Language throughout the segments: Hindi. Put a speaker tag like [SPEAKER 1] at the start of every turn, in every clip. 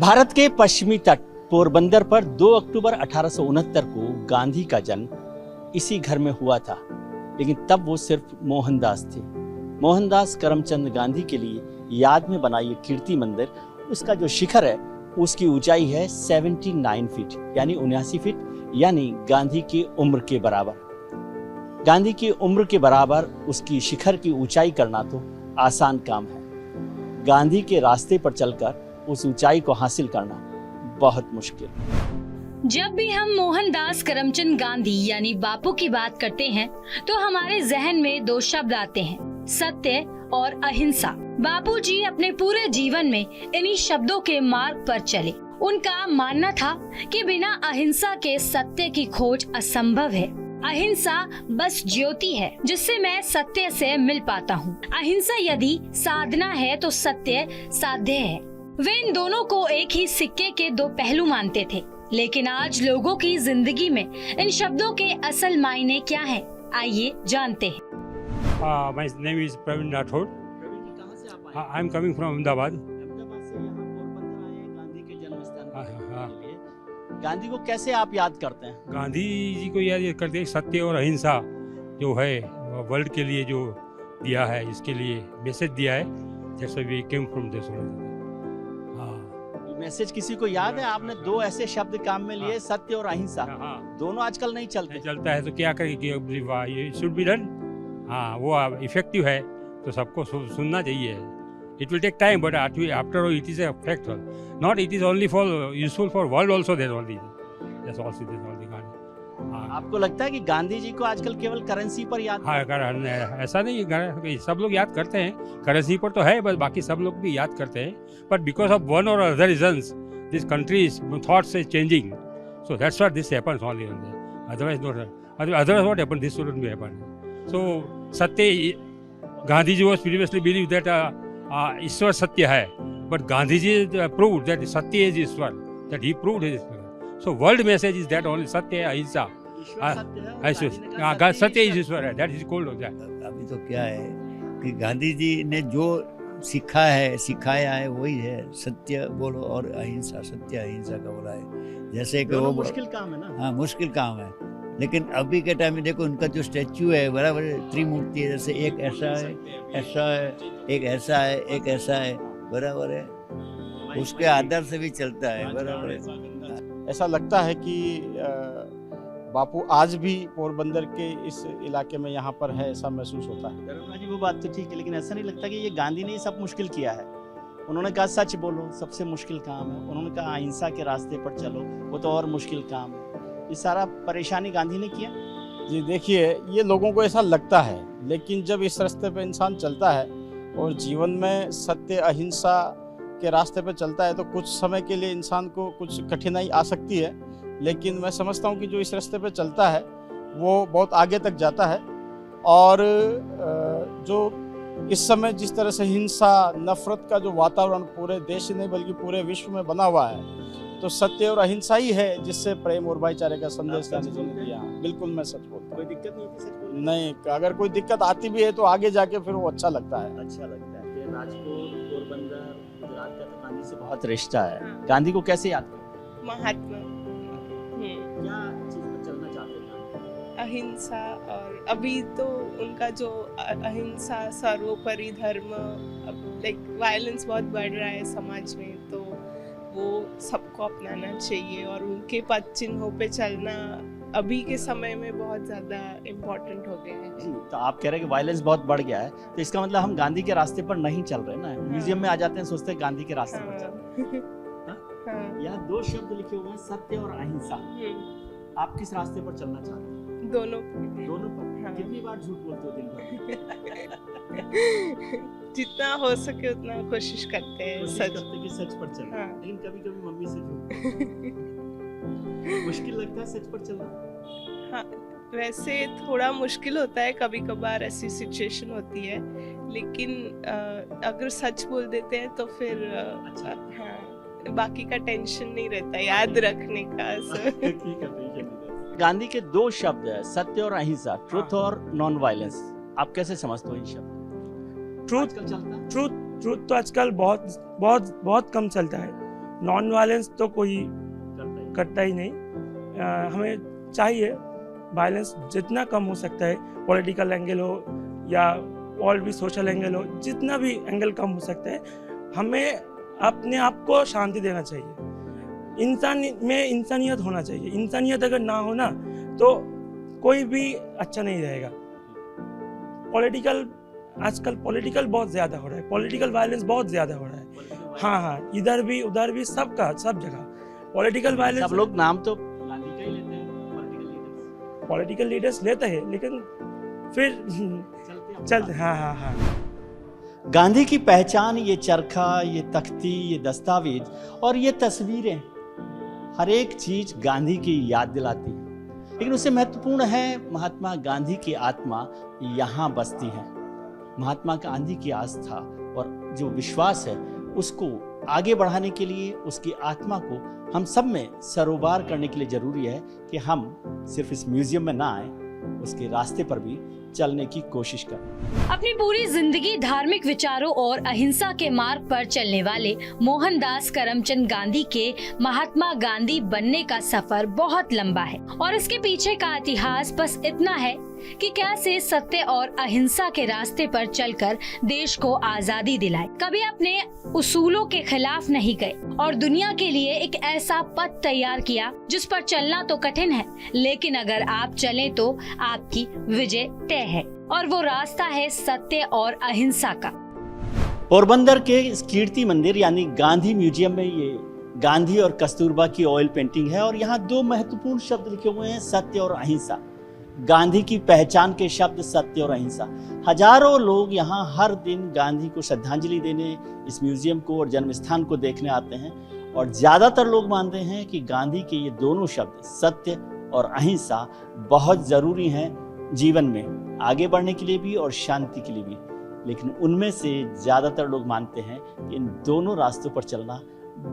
[SPEAKER 1] भारत के पश्चिमी तट पोरबंदर पर 2 अक्टूबर 1869 को गांधी का जन्म इसी घर में हुआ था, लेकिन तब वो सिर्फ मोहनदास थे। मोहनदास करमचंद गांधी के लिए याद में बना ये कीर्ति मंदिर, उसका जो शिखर है उसकी ऊंचाई है 79 फीट यानी 79 फीट, यानी गांधी की उम्र के बराबर। गांधी की उम्र के बराबर उसकी शिखर की ऊंचाई करना तो आसान काम है, गांधी के रास्ते पर चलकर उस ऊंचाई को हासिल करना बहुत मुश्किल।
[SPEAKER 2] जब भी हम मोहनदास करमचंद गांधी यानी बापू की बात करते हैं तो हमारे जहन में 2 शब्द आते हैं, सत्य और अहिंसा। बापू जी अपने पूरे जीवन में इन्हीं शब्दों के मार्ग पर चले। उनका मानना था कि बिना अहिंसा के सत्य की खोज असंभव है। अहिंसा बस ज्योति है जिससे मैं सत्य से मिल पाता हूँ। अहिंसा यदि साधना है तो सत्य साध्य है। वे इन दोनों को एक ही सिक्के के 2 पहलू मानते थे, लेकिन आज लोगों की जिंदगी में इन शब्दों के असल मायने क्या हैं? आइए जानते हैं।
[SPEAKER 3] My name is Praveen Rathod.
[SPEAKER 1] Praveen जी, कहाँ से आप आए?
[SPEAKER 3] I am coming from Ahmedabad.
[SPEAKER 1] Ahmedabad से यहाँ पोरबंदर आए हैं गांधी के जन्म स्थान पर
[SPEAKER 3] हाँ।
[SPEAKER 1] के लिए। गांधी को कैसे आप याद करते हैं?
[SPEAKER 3] गांधी जी को याद करते हैं, सत्य और अहिंसा जो है वर्ल्ड के लिए जो दिया है, इसके लिए मैसेज दिया है। जैसे we came from this.
[SPEAKER 1] Message किसी को याद है? आपने 2 ऐसे शब्द काम में लिए,
[SPEAKER 3] हाँ।
[SPEAKER 1] सत्य और अहिंसा।
[SPEAKER 3] हाँ,
[SPEAKER 1] दोनों आजकल नहीं चलते।
[SPEAKER 3] चलता है तो क्या करें कि ये शुड बी डन। हाँ, वो इफेक्टिव है तो सबको सुनना चाहिए। It will take time but after all it is a fact, not it is only for useful for world also. That's only that's also that's only Gandhi. हाँ,
[SPEAKER 1] आपको लगता है कि गांधी जी को आजकल केवल करेंसी पर याद
[SPEAKER 3] हाँ, ऐसा नहीं है, सब लोग याद करते हैं। करेंसी पर तो है, बस बाकी सब लोग भी याद करते हैं। बट बिकॉज ऑफ वन और other reasons this country's thoughts is changing, so that's what this happens only. Otherwise not, otherwise what happened, this wouldn't be happened. So satya, Gandhi ji was previously believe that ईश्वर सत्य है, but Gandhi ji proved that satya is Ishwar, that he proved his. So world message is that only सत्य है, अहिंसा। सत्य इज ईश्वर है, that is called off that.
[SPEAKER 4] अभी तो क्या है कि गांधी जी ने जो सीखा है, सिखाया है, वही है सत्य बोलो और अहिंसा। सत्य अहिंसा का बोला है, जैसे कि वो
[SPEAKER 1] मुश्किल काम है ना।
[SPEAKER 4] हाँ, मुश्किल काम है, लेकिन अभी के टाइम में देखो उनका जो स्टैच्यू है बराबर त्रिमूर्ति है, जैसे एक ऐसा है, ऐसा है, एक ऐसा है, एक ऐसा है, बराबर है। उसके आधार से भी चलता है, बराबर है।
[SPEAKER 5] ऐसा लगता है कि बापू आज भी पोरबंदर के इस इलाके में यहाँ पर है, ऐसा महसूस होता है।
[SPEAKER 1] दरोगा जी, वो बात तो ठीक है, लेकिन ऐसा नहीं लगता कि ये गांधी ने सब मुश्किल किया है? उन्होंने कहा सच बोलो, सबसे मुश्किल काम है। उन्होंने कहा अहिंसा के रास्ते पर चलो, वो तो और मुश्किल काम है। ये सारा परेशानी गांधी ने किया?
[SPEAKER 5] जी देखिए, ये लोगों को ऐसा लगता है, लेकिन जब इस रास्ते पे इंसान चलता है और जीवन में सत्य अहिंसा के रास्ते पे चलता है तो कुछ समय के लिए इंसान को कुछ कठिनाई आ सकती है, लेकिन मैं समझता हूँ कि जो इस रास्ते पे चलता है वो बहुत आगे तक जाता है। और जो इस समय जिस तरह से हिंसा, नफरत का जो वातावरण पूरे देश नहीं बल्कि पूरे विश्व में बना हुआ है, तो सत्य और अहिंसा ही है जिससे प्रेम और भाईचारे का संदेश गांधी जी ने दिया। बिल्कुल मैं सच बोलता
[SPEAKER 1] कोई दिक्कत नहीं होती सच बोलने में?
[SPEAKER 5] नहीं, अगर कोई दिक्कत आती भी है तो आगे जाके फिर वो अच्छा लगता है।
[SPEAKER 1] अच्छा लगता है। फिर राजकोट, पोरबंदर, गुजरात का तो गांधी से बहुत रिश्ता है। गांधी को कैसे याद करें?
[SPEAKER 6] महात्मा
[SPEAKER 1] क्या चीज पर चलना चाहते हैं?
[SPEAKER 6] अहिंसा। और अभी तो उनका जो अहिंसा सर्वोपरि धर्म, लाइक वायलेंस बहुत बढ़ रहा है समाज में, तो वो सबको अपनाना चाहिए और उनके पद चिन्हों पे चलना अभी के समय में बहुत ज्यादा इम्पोर्टेंट हो गया है।
[SPEAKER 1] जी, तो आप कह रहे हैं कि वायलेंस बहुत बढ़ गया है, तो इसका मतलब हम गांधी के रास्ते पर नहीं चल रहे ना। म्यूजियम में आ जाते हैं, सोचते हैं गांधी के रास्ते पर चल रहे हैं। यहाँ 2 शब्द लिखे हुए हैं, सत्य और अहिंसा। आप किस रास्ते पर चलना चाहते हैं?
[SPEAKER 6] दोनों
[SPEAKER 1] पर।
[SPEAKER 6] हाँ।
[SPEAKER 1] कितनी बार झूठ बोलते हो दिन भर?
[SPEAKER 6] जितना हो सके उतना कोशिश करते हैं
[SPEAKER 1] कोशिश
[SPEAKER 6] सच।
[SPEAKER 1] करते हैं कि सच पर चलें।
[SPEAKER 6] हाँ।
[SPEAKER 1] लेकिन कभी-कभी मम्मी से झूठ मुश्किल लगता है सच पर चलना।
[SPEAKER 6] हाँ, वैसे थोड़ा मुश्किल होता है, कभी कभार ऐसी सिचुएशन होती है, लेकिन अगर सच बोल देते हैं तो फिर हाँ, बाकी का टेंशन नहीं रहता याद रखने का।
[SPEAKER 1] ठीक है। गांधी के 2 शब्द है, सत्य और अहिंसा, ट्रुथ और नॉन वायलेंस। आप कैसे समझते हो इन शब्द?
[SPEAKER 7] ट्रूथ
[SPEAKER 1] आजकल चलता है?
[SPEAKER 7] ट्रूथ ट्रूथ तो आजकल बहुत बहुत बहुत कम चलता है। नॉन वायलेंस तो कोई करता ही नहीं। हमें चाहिए वायलेंस जितना कम हो सकता है, पॉलिटिकल एंगल हो या और भी सोशल एंगल हो, जितना भी एंगल कम हो सकता है, हमें अपने आप को शांति देना चाहिए। इंसान में इंसानियत होना चाहिए। इंसानियत अगर ना हो ना तो कोई भी अच्छा नहीं रहेगा। आजकल पॉलिटिकल बहुत ज़्यादा हो रहा है, पॉलिटिकल वायलेंस बहुत ज़्यादा हो रहा है। हाँ, इधर भी उधर भी, सब जगह पॉलिटिकल वायलेंस।
[SPEAKER 1] सब लोग नाम तो गांधी का ही लेते हैं,
[SPEAKER 7] पॉलिटिकल लीडर्स लेते हैं, लेकिन फिर चलते। हाँ।
[SPEAKER 1] गांधी की पहचान ये चरखा, ये तख्ती, ये दस्तावेज और ये तस्वीरें, हर एक चीज गांधी की याद दिलाती है। लेकिन उससे महत्वपूर्ण है महात्मा गांधी की आत्मा यहाँ बसती है। महात्मा गांधी की आस्था और जो विश्वास है उसको आगे बढ़ाने के लिए, उसकी आत्मा को हम सब में सरोबार करने के लिए जरूरी है कि हम सिर्फ इस म्यूजियम में ना आए, उसके रास्ते पर भी चलने की कोशिश करें।
[SPEAKER 2] अपनी पूरी जिंदगी धार्मिक विचारों और अहिंसा के मार्ग पर चलने वाले मोहनदास करमचंद गांधी के महात्मा गांधी बनने का सफर बहुत लंबा है और इसके पीछे का इतिहास बस इतना है कि कैसे सत्य और अहिंसा के रास्ते पर चलकर देश को आजादी दिलाई। कभी अपने उसूलों के खिलाफ नहीं गए और दुनिया के लिए एक ऐसा पथ तैयार किया जिस पर चलना तो कठिन है, लेकिन अगर आप चलें तो आपकी विजय तय है। और वो रास्ता है सत्य और अहिंसा का।
[SPEAKER 1] पोरबंदर के इस कीर्ति मंदिर यानी गांधी म्यूजियम में ये गांधी और कस्तूरबा की ऑयल पेंटिंग है और यहाँ दो महत्वपूर्ण शब्द लिखे हुए हैं, सत्य और अहिंसा। गांधी की पहचान के शब्द सत्य और अहिंसा। हजारों लोग यहाँ हर दिन गांधी को श्रद्धांजलि देने इस म्यूजियम को और जन्म स्थान को देखने आते हैं और ज्यादातर लोग मानते हैं कि गांधी के ये दोनों शब्द सत्य और अहिंसा बहुत जरूरी हैं जीवन में आगे बढ़ने के लिए भी और शांति के लिए भी। लेकिन उनमें से ज्यादातर लोग मानते हैं कि इन दोनों रास्तों पर चलना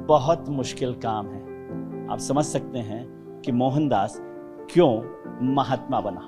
[SPEAKER 1] बहुत मुश्किल काम है। आप समझ सकते हैं कि मोहनदास क्यों महात्मा बना।